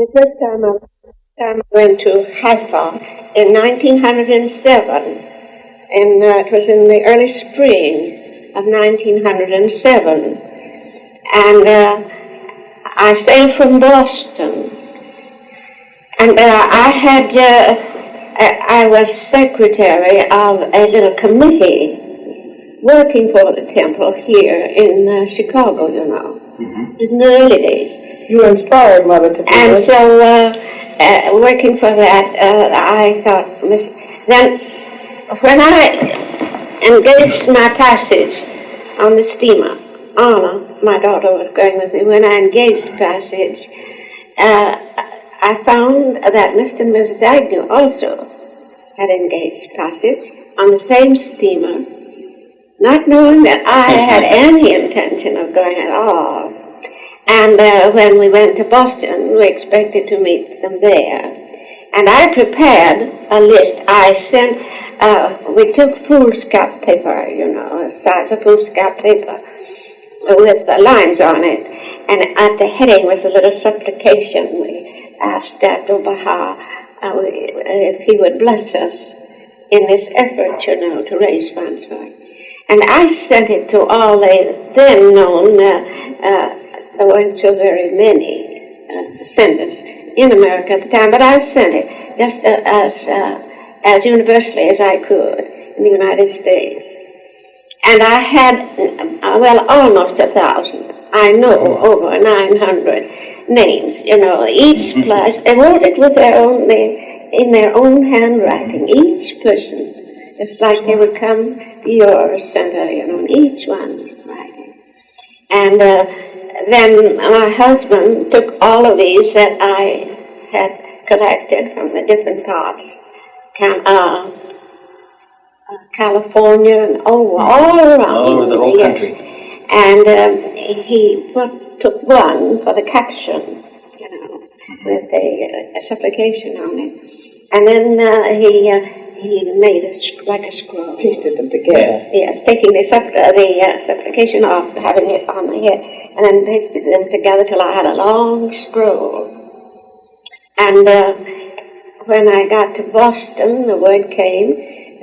The first time I went to Haifa in 1907, and it was in the early spring of 1907, and I sailed from Boston, and I was secretary of a little committee working for the temple here in Chicago, you know. Mm-hmm. It was in the early days. You were inspired, Mother, to do and so, working for that, I thought, then when I engaged my passage on the steamer, Anna, my daughter, was going with me. When I engaged passage, I found that Mr. and Mrs. Agnew also had engaged passage on the same steamer, not knowing that I had any intention of going at all. And when we went to Boston, we expected to meet them there. And I prepared a list. I sent, we took foolscap paper, you know, a size of foolscap paper with lines on it. And at the heading was a little supplication. We asked Abdu'l Bahá if he would bless us in this effort, you know, to raise funds for it. And I sent it to all the then known, there weren't so very many senders in America at the time, but I sent it just as universally as I could in the United States. And I had, almost 1,000. I know over 900 names, you know, each plus. They wrote it with their own name, in their own handwriting, each person. It's like they would come to your center, you know, and each one writing. And then my husband took all of these that I had collected from the different parts, California and all around. All over the whole country. And he took one for the caption, you know, with a supplication on it. And then he made it like a scroll. Pasted them together. Yes, taking the supplication off, having it on the head, and then pasted them together till I had a long scroll. And when I got to Boston, the word came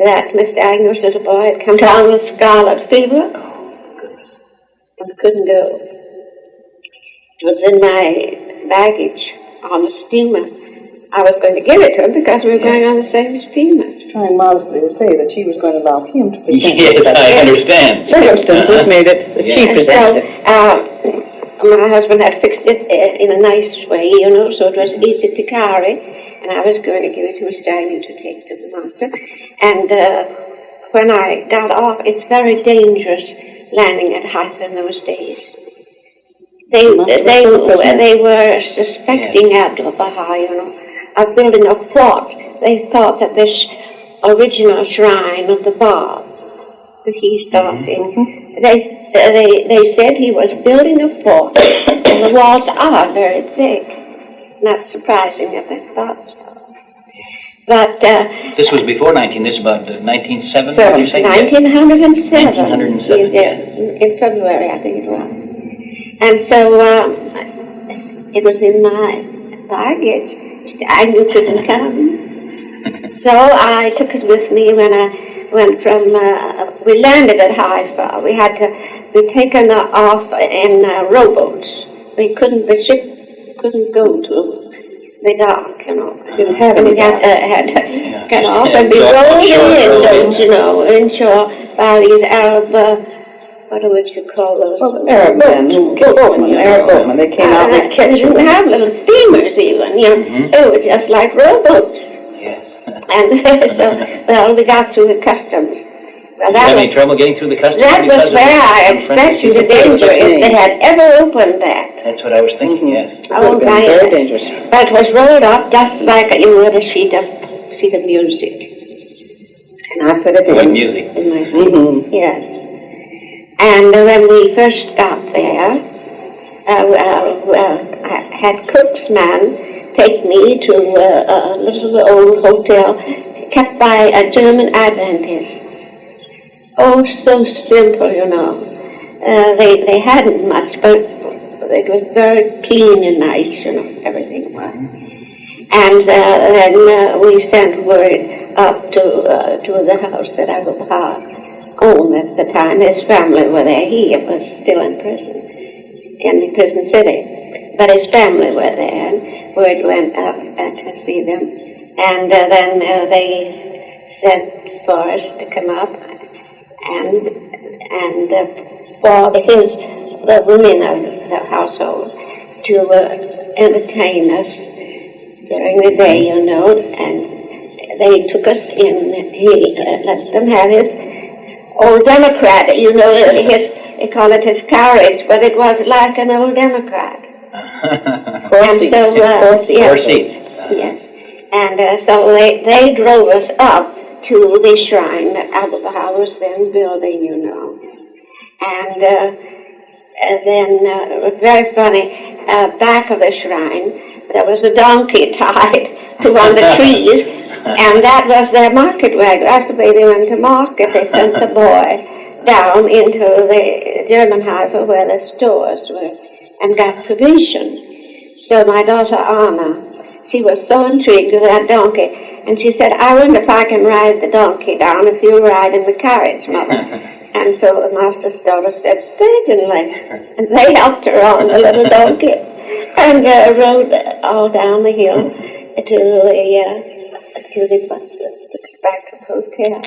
that Mr. Agnew's little boy had come down with scarlet fever and couldn't go. It was in my baggage on the steamer. I was going to give it to him because we were going on the same steamer. Trying modestly to say that she was going to allow him to present it. Yes, I understand. Circumstances made it that she presented it. So, my husband had fixed it in a nice way, you know, so it was easy to carry. And I was going to give it to Mr. Agnew to take to the master. And when I got off, it's very dangerous landing at Haifa in those days. They were suspecting Abdu'l Bahá, you know, of building a fort. They thought that this original shrine of the Bab that he's starting, they said he was building a fort, and the walls are very thick. Not surprising if they thought so. But this was before 19. This is about 1907. 1907. Yes, in February, I think it was. And so it was in my baggage. I knew it couldn't come. So I took it with me when I went from, we landed at Haifa. We had to be taken off in rowboats. The ship couldn't go to the dock, you know. Didn't have any. We had to get off and be rolled in, you know, inshore by these Arab, what would you call those? Well, Arab boatmen. They came out. They didn't have little steamers even, you know. They were just like rowboats. Yes. And so, well, we got through the customs. Well, Did you have any trouble getting through the customs? That was where I expected the danger if they had ever opened that. That's what I was thinking, yes. Oh, right. Very dangerous. But it was rolled up just like you would a sheet of music. And I put it What in. music? In my Yes. And when we first got there, I had Cook's man take me to a little old hotel kept by a German Adventist. Oh, so simple, you know. They hadn't much, but it was very clean and nice, you know, everything was. And then we sent word up to the house that Abdu'l Bahá owned at the time. His family were there. He was still in prison, in the prison city. But his family were there, and word went up to see them. And then they sent for us to come up and for the women of the household to entertain us during the day, you know, and they took us in. He let them have his old Democrat, you know, they call it his carriage, but it was like an old Democrat. Four seats. Yes. And so they drove us up to the shrine that Abdu'l Bahá was then building, you know. And then it was very funny, back of the shrine, there was a donkey tied to one of the trees, and that was their market wagon. That's the way they went to market. They sent the boy down into the German harbor where the stores were and got provision. So my daughter Anna, she was so intrigued with that donkey, and she said, I wonder if I can ride the donkey down if you ride in the carriage, Mother. And so the master's daughter said, certainly. And they helped her on the little donkey and rode all down the hill to the back to the hotel.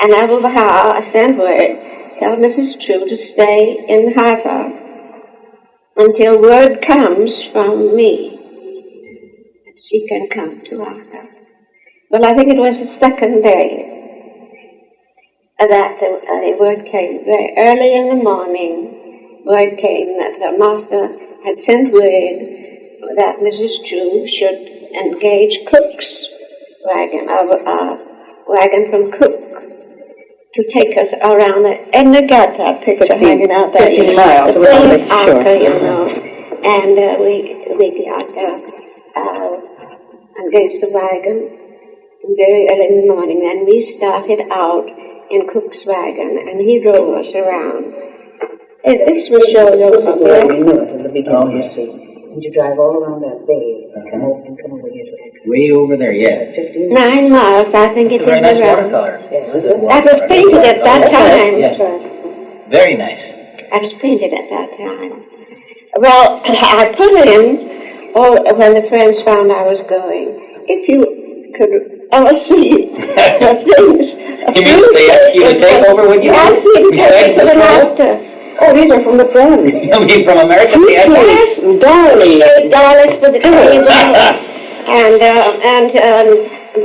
And Abdu'l Bahá sent word, tell Mrs. True to stay in Haifa until word comes from me. She can come to Akká. Well, I think it was the second day that the word came. Very early in the morning, word came that the master had sent word that Mrs. True should engage Cook's wagon, a wagon from Cook, to take us around the Edna got that picture hanging out there. 15 miles. The same Akká, you know. And we got engaged the wagon very early in the morning. Then we started out in Cook's wagon, and he drove us around. This will show you Where we knew it in the beginning, you see. And you drive all around that bay and come over here to Akká. Way over there, yes. 15 9 miles, I think it It's a is very nice around. watercolor. That was painted at that time. Yes. Very nice. That was painted at that time. Well, I put in, when the friends found I was going, if you could see the things. You mean you would take over with you? Yes, you take to the master. Oh, these are from the friends. You mean from America? Yes, $8 for the table. and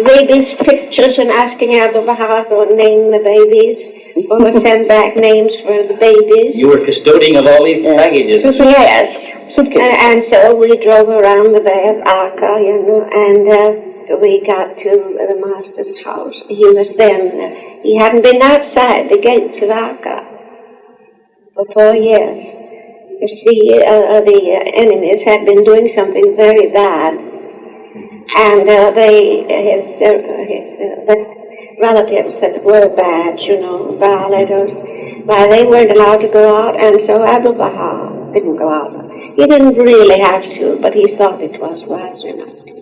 babies' pictures and asking Abdu'l Bahá to name the babies or send back names for the babies. You were custodian of all these packages. Yes. And so we drove around the Bay of Akká, you know, and we got to the master's house. He was then, he hadn't been outside the gates of Akká for 4 years. You see, the enemies had been doing something very bad, and the relatives that were bad, you know, violators, why, they weren't allowed to go out, and so Abdu'l Bahá didn't go out. He didn't really have to, but he thought it was wise enough to.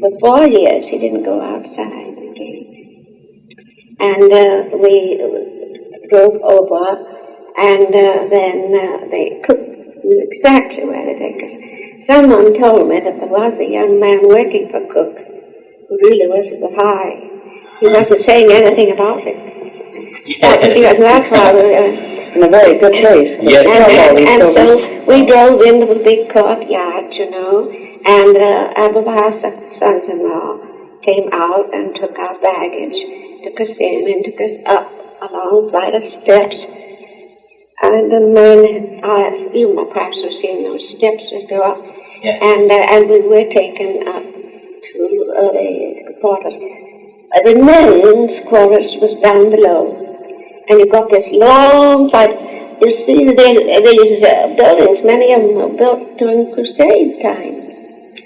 For 4 years, he didn't go outside again. And we drove over, and then they knew exactly where to take us. Someone told me that there was a young man working for Cook who really was high. He wasn't saying anything about it. That's why we were In a very good place. Yes. and so we drove into the big courtyard, you know, and Abdu'l Bahá's sons-in-law came out and took our baggage, took us in and took us up a long flight of steps. And the men, you perhaps have seen those steps that go up. Yes. And we were taken up to the quarters. The men's quarters was down below. And you got this long flight. You see, these buildings, many of them were built during Crusade times.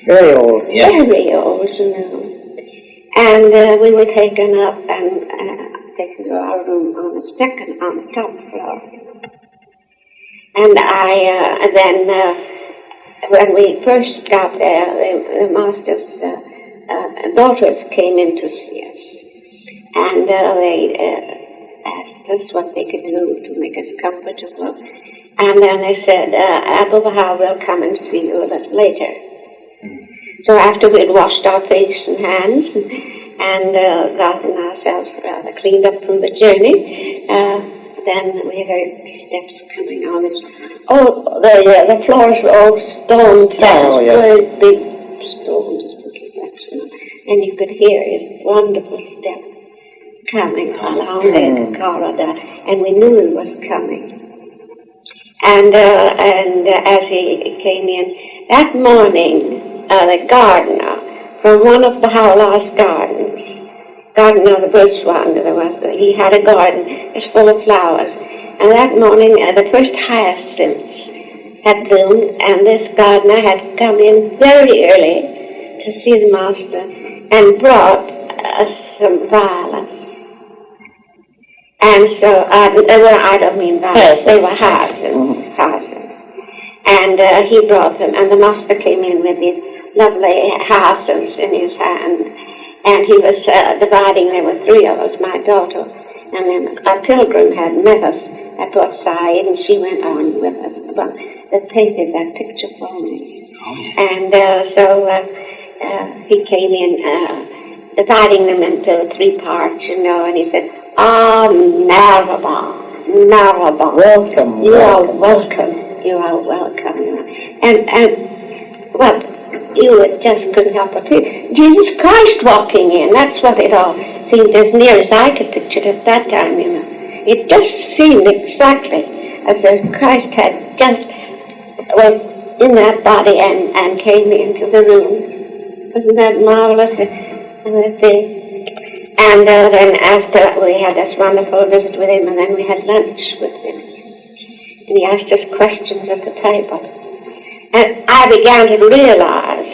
Very old. Yes. Very old, you know. And we were taken up and taken to our room on the top floor. And when we first got there, the master's daughters came in to see us. And they asked us what they could do to make us comfortable. And then they said, Abdu'l Bahá will come and see you a little later. So after we'd washed our face and hands and gotten ourselves rather cleaned up from the journey, then we heard steps coming on it. Oh, the floors were all stone steps, very big stones, and you could hear his wonderful step coming along the corridor, and we knew he was coming. And as he came in, that morning, the gardener from one of the Howlah's gardens, gardener, the first one, he had a garden, it was full of flowers. And that morning, the first hyacinths had bloomed, and this gardener had come in very early to see the master and brought some violets. And so, I don't mean violets, they were hyacinths. And he brought them, and the master came in with these lovely hyacinths in his hand. And he was dividing, there were three of us, my daughter, and then a pilgrim had met us at outside, and she went on with us. But they painted that picture for me. And so he came in, dividing them into three parts, and he said, Marhaba, Marhaba. Welcome. You are welcome. You are welcome. And well, you just couldn't help but see Jesus Christ walking in. That's what it all seemed as near as I could picture it at that time, It just seemed exactly as if Christ had just was in that body and came into the room. Wasn't that marvelous? And then after we had this wonderful visit with him, and then we had lunch with him. And he asked us questions at the table. And I began to realize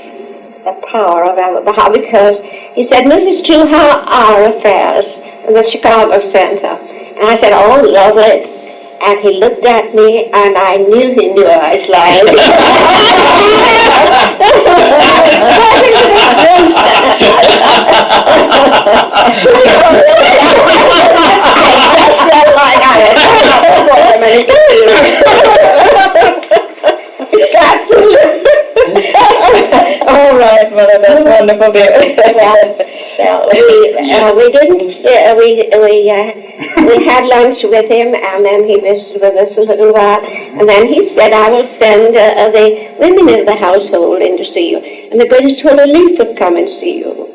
the power of Abdu'l Bahá, because he said, Mrs. True, how are affairs in the Chicago Center? And I said, oh, lovely. And he looked at me, and I knew he knew I was lying. All right, Mother, that's wonderful, dear. We had lunch with him, and then he visited with us a little while, and then he said, I will send the women of the household in to see you, and the greatest holy leaf will come and see you.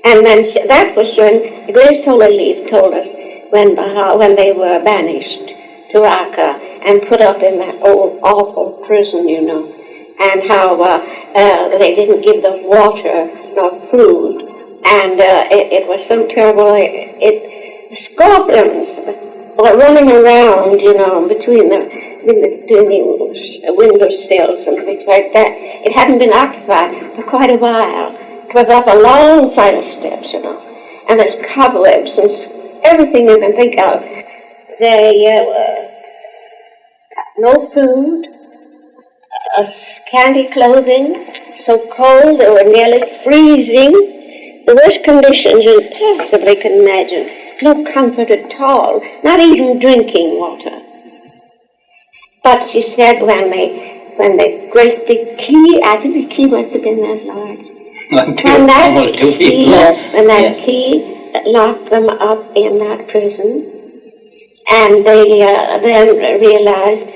And then that was when the greatest holy leaf told us when they were banished to Akká and put up in that old awful prison, and how they didn't give them water nor food, and it was so terrible. Scorpions were running around, between the window sills and things like that. It hadn't been occupied for quite a while. It was up a long flight of steps, and there's cobwebs and everything you can think of. They no food, scanty clothing, so cold they were nearly freezing. The worst conditions you possibly can imagine. No comfort at all, not even drinking water. But she said when the great big key, I think the key must have been that large. When that key locked them up in that prison, and they then realized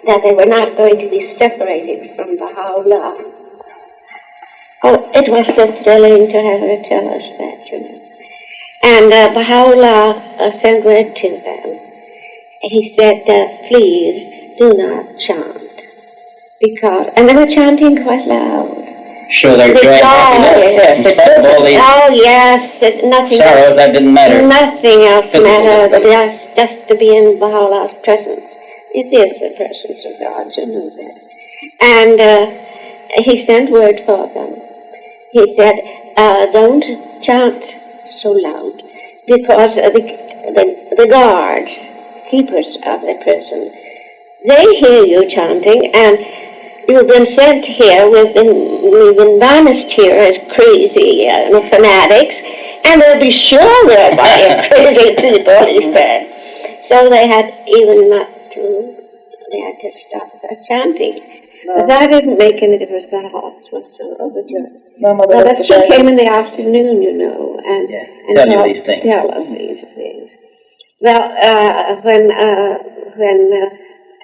that they were not going to be separated from Baha'u'llah. Oh, it was so thrilling to have her tell us that, And Baha'u'llah sent word to them. He said, please do not chant. And they were chanting quite loud. Show their joy and happiness. Oh, yes, nothing sorrows that didn't matter. Nothing else mattered, but just to be in Baha'u'llah's presence. It is the presence of God, you know that. And he sent word for them. He said, don't chant so loud, because the guards, keepers of the prison, they hear you chanting, and you've been sent here, we've been banished here as crazy fanatics, and they'll be sure they're by crazy people, he said. So they had to stop chanting. No. But that didn't make any difference. The hearts were so overjoyed. No, Mother, Well, that she came in the afternoon, you know, and tell you taught- these things. Tell us these things. Well, when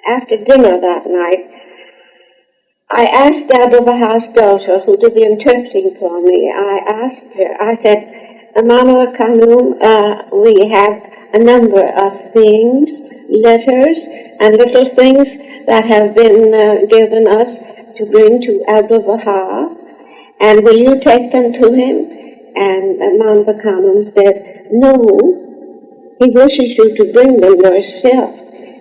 after dinner that night, I asked Abdu'l Bahā's daughter, who did the interpreting for me, I asked her, I said, Mama Kanum, we have a number of things, letters and little things that have been given us to bring to Abdu'l Bahá, and will you take them to him? And Mama Kanum said, no, he wishes you to bring them yourself,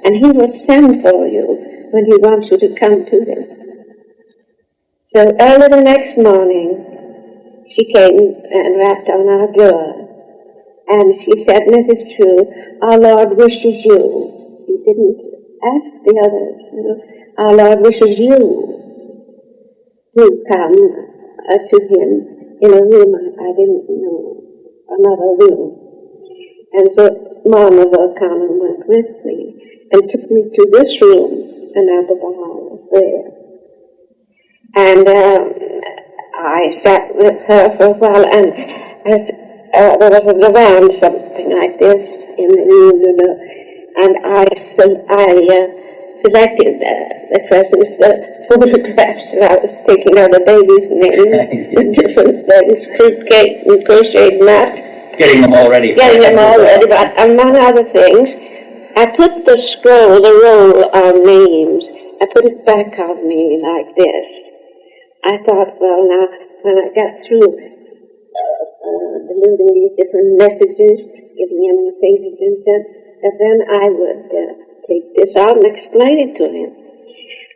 and he will send for you when he wants you to come to him. So early the next morning, she came and rapped on our door. And she said, Mrs. True, our Lord wishes you. He didn't ask the others, you know. Our Lord wishes you to come to him in a room I didn't know, another room. And so Mama Kanum went with me and took me to this room, and Abdu'l Bahá was there. And I sat with her for a while, and there was a divan, something like this, in the room, you know, and I selected the presents, the photographs that I was taking of the baby's names, and different things, fruitcake and crocheted mat. Getting them all ready. Getting them all ready, but among other things, I put the scroll, the roll of names, I put it back on me like this. I thought, well, now, when I got through delivering these different messages, giving him the things he'd been said, and then I would take this out and explain it to him.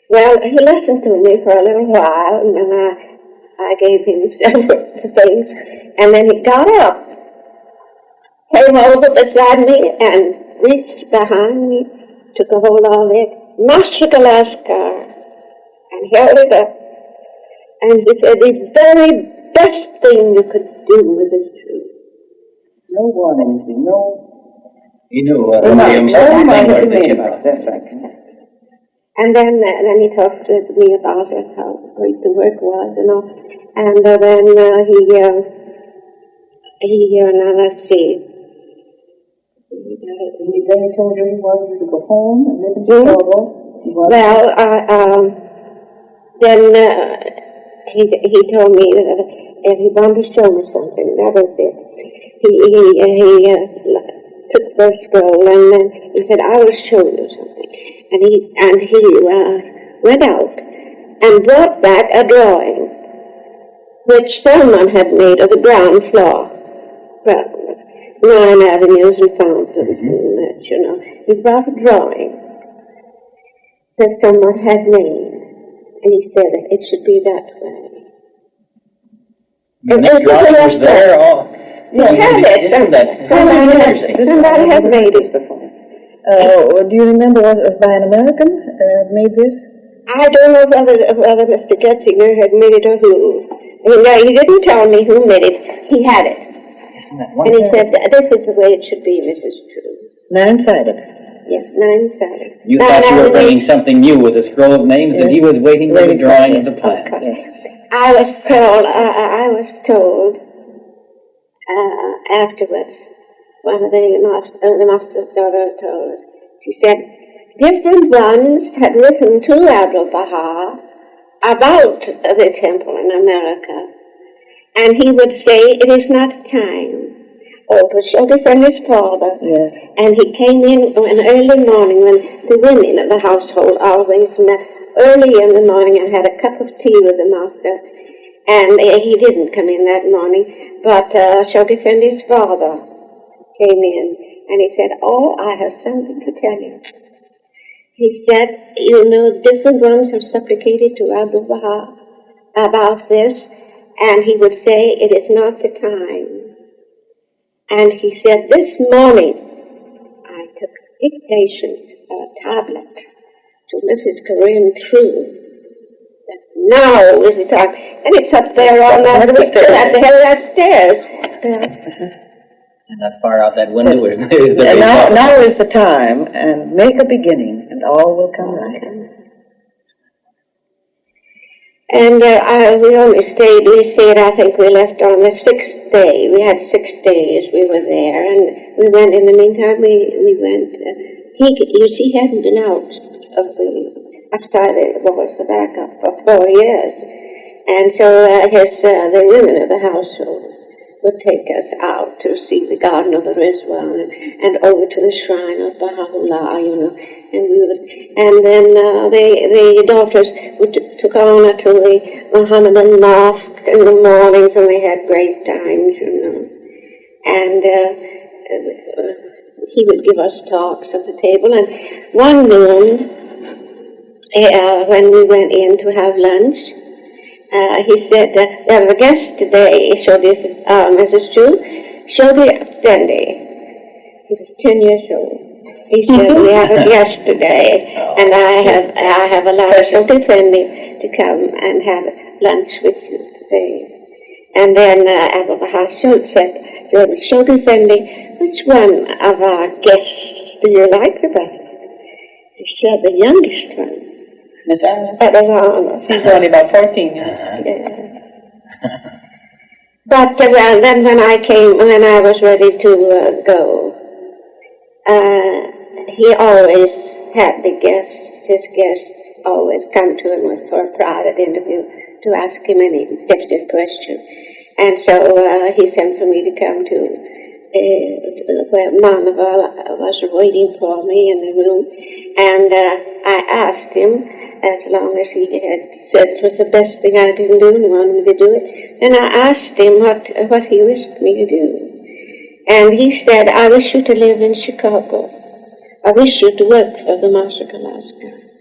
Well, he listened to me for a little while, and then I gave him several things, and then he got up, came over beside me, and reached behind me, took a hold of it, Mashikalaskar, and held it up. And he said, the very best thing you could do with this truth. No one, anything, no. You knew Oh, that's right. And then he talked to me about it, how great the work was and all. And then now let's see. Then he told you he wanted you to go home and live in Chicago. Well, then he told me that he wanted to show me something. That was it. He took the scroll, and then he said, I will show you something. And he went out and brought back a drawing which someone had made of the ground floor. Well, 9 avenues and fountains, and that, you know. He brought a drawing that someone had made, and he said that it should be that way. The next drawing was there, You had it. Somebody had made it before. Do you remember was by an American made this? I don't know whether Mr. Getzinger had made it or who. He didn't tell me who made it. He had it. And he said, this is the way it should be, Mrs. True. 9-sided. Yes, 9-sided. You thought you were bringing something new with a scroll of names, and he was waiting for the drawing of the plan. I was told afterwards, one of the master's daughter told us, she said, different ones had written to Abdu'l Bahá about the temple in America, and he would say, it is not time. Oh, to show defend his father. Yes. And he came in early morning when the women of the household always met early in the morning and had a cup of tea with the master. And he didn't come in that morning, but shall defend his father came in. And he said, oh, I have something to tell you. He said, you know, different ones have supplicated to Abdu'l Bahá about this, and he would say, it is not the time. And he said, this morning, I took dictation of a tablet to Mrs. Corinne True. Now is the time. And it's up there on that picture at the head of that stairs. And not far out that window is the And now is the time, and make a beginning, and all will come right. And we only stayed, I think we left on the 6th day. We had 6 days we were there, and we went, in the meantime, we went, he hadn't been out of outside the walls of Akká for 4 years. And so the women of the household would take us out to see the Garden of the Rizwan and over to the shrine of Baha'u'llah, and then the daughters took Anna to the Mohammedan mosque in the mornings, and they had great times, And he would give us talks at the table, and one noon, when we went in to have lunch, he said, there was a guest today, Mrs. True, Shodi Fendi. He was 10 years old. He said, we have a guest today, and I have allowed Shodi Fendi to come and have lunch with you today. And then Abdu'l Bahá said, Shodi Fendi, which one of our guests do you like the best? He said, the youngest one. Miss Anna? That was Anna. She's only about 14. Yeah. But then when I was ready to go, he always had his guests always come to him for a private interview to ask him any difficult question. And so he sent for me to come to where Manava was waiting for me in the room. And I asked him, as long as he had said it was the best thing I didn't do and he wanted me to do it, and I asked him what he wished me to do. And he said, I wish you to live in Chicago. I wish you to work for the Master Kalaskar.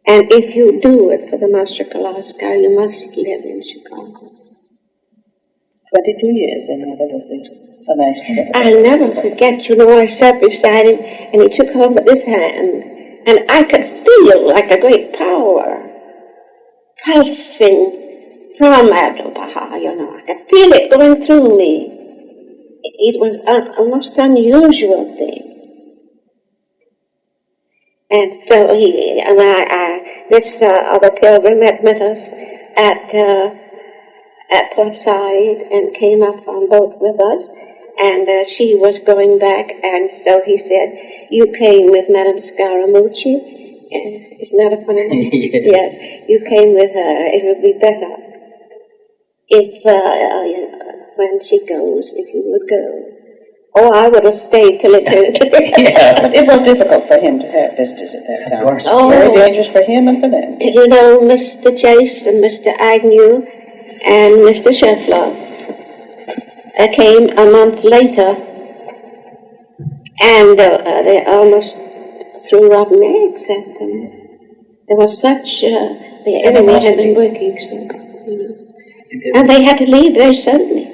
And if you do work for the Master Kalaskar, you must live in Chicago. 22 years, and that was a nice trip. I'll never forget, I sat beside him, and he took hold of his hand, and I could feel like a great power pulsing from Abdu'l Bahá, I could feel it going through me. It was a most unusual thing. And so this other pilgrim met us at Port Said and came up on boat with us, and she was going back, and so he said, you came with Madame Scaramucci. Isn't that a funny name? Yes, you came with her. It would be better if, when she goes, if you would go. Oh, I would have stayed till eternity. It was difficult for him to have visitors at that time. Oh. Very dangerous for him and for them. Mr. Chase and Mr. Agnew and Mr. Sheffler came a month later, and they almost threw rotten eggs at them. There was such, the enemy had been working so, and they had to leave very suddenly.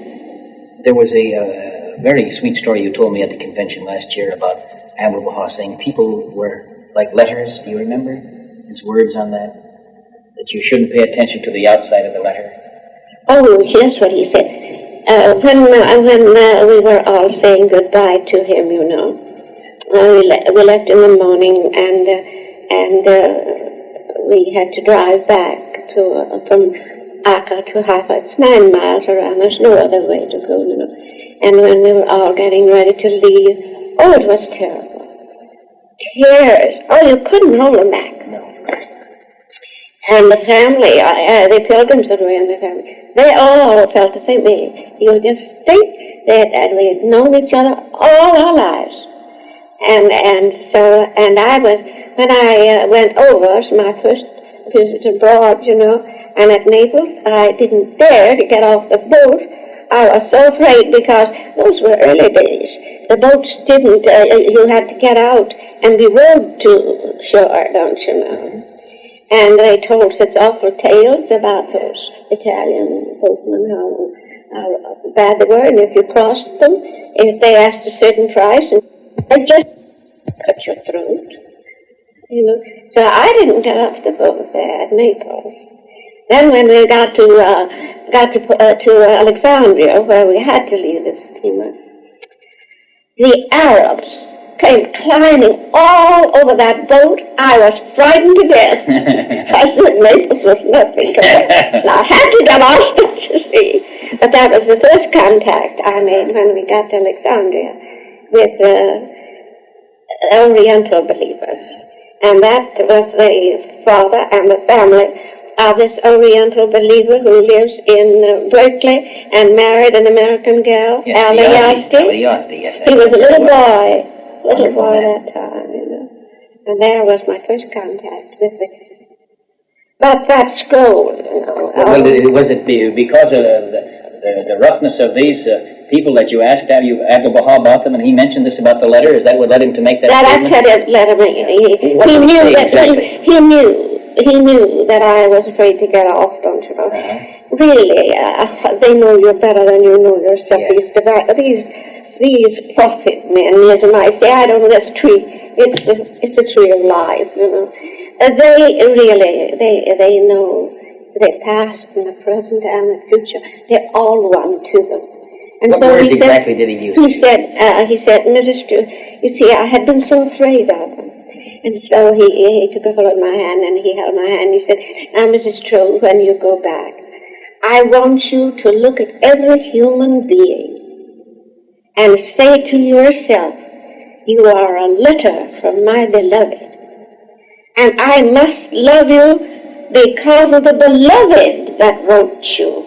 There was a very sweet story you told me at the convention last year about Abdu'l Bahá saying people were like letters. Do you remember his words on that? That you shouldn't pay attention to the outside of the letter? Oh, here's what he said. When we were all saying goodbye to him, we left in the morning, and we had to drive back from Akká to Haifa. It's 9 miles around. There's no other way to go, And when we were all getting ready to leave, oh, it was terrible. Tears. Oh, you couldn't hold them back. No. And the family, the pilgrims that were in the family, they all felt the same way. You would just think that we had known each other all our lives. And I was, when I went over, it was my first visit abroad, and at Naples, I didn't dare to get off the boat. I was so afraid because those were early days. The boats didn't, you had to get out and be rowed to shore, don't you know? And they told such awful tales about those Italian boatmen, how bad they were, and if you crossed them, if they asked a certain price, they just cut your throat. You know, so I didn't get off the boat there at Naples. Then when we got to Alexandria, where we had to leave the steamer, the Arabs came climbing all over that boat. I was frightened to death. I said Naples was nothing compared. Now, I had to get off, you see. But that was the first contact I made when we got to Alexandria with Oriental believers. And that was the father and the family of this Oriental believer who lives in Berkeley and married an American girl, Yes, yes. He was a little boy that time, you know. And there was my first contact with it. But that scroll, you know. Well, was it because of the roughness of these people that you asked Abdu'l Bahá about them, and he mentioned this about the letter? Is that what led him to make that statement? That's what led him. He knew that exactly? he knew that I was afraid to get off, don't you know? Really, they know you better than you know yourself. These prophet men, as I say, I don't know, that's tree. It's a tree of life, you know. They know the past and the present and the future. They're all one to them. And what words exactly did he use? He said, Mrs. True, you see, I had been so afraid of them. And so he took a hold of my hand and he held my hand. He said, now, Mrs. True, when you go back, I want you to look at every human being and say to yourself, you are a letter from my beloved. And I must love you because of the beloved that wrote you.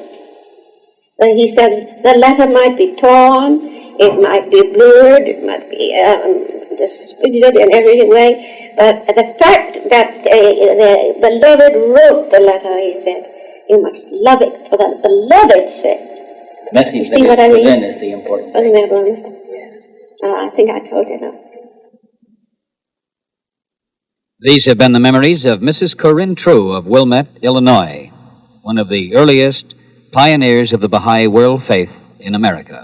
So he said the letter might be torn, it might be blurred, it might be disfigured in every way, but the fact that the beloved wrote the letter, he said, you must love it for the beloved's sake. The message that it was in is the important thing. Wasn't that wonderful? Yes. I think I told you that. These have been the memories of Mrs. Corinne True of Wilmette, Illinois, one of the earliest pioneers of the Baha'i world faith in America.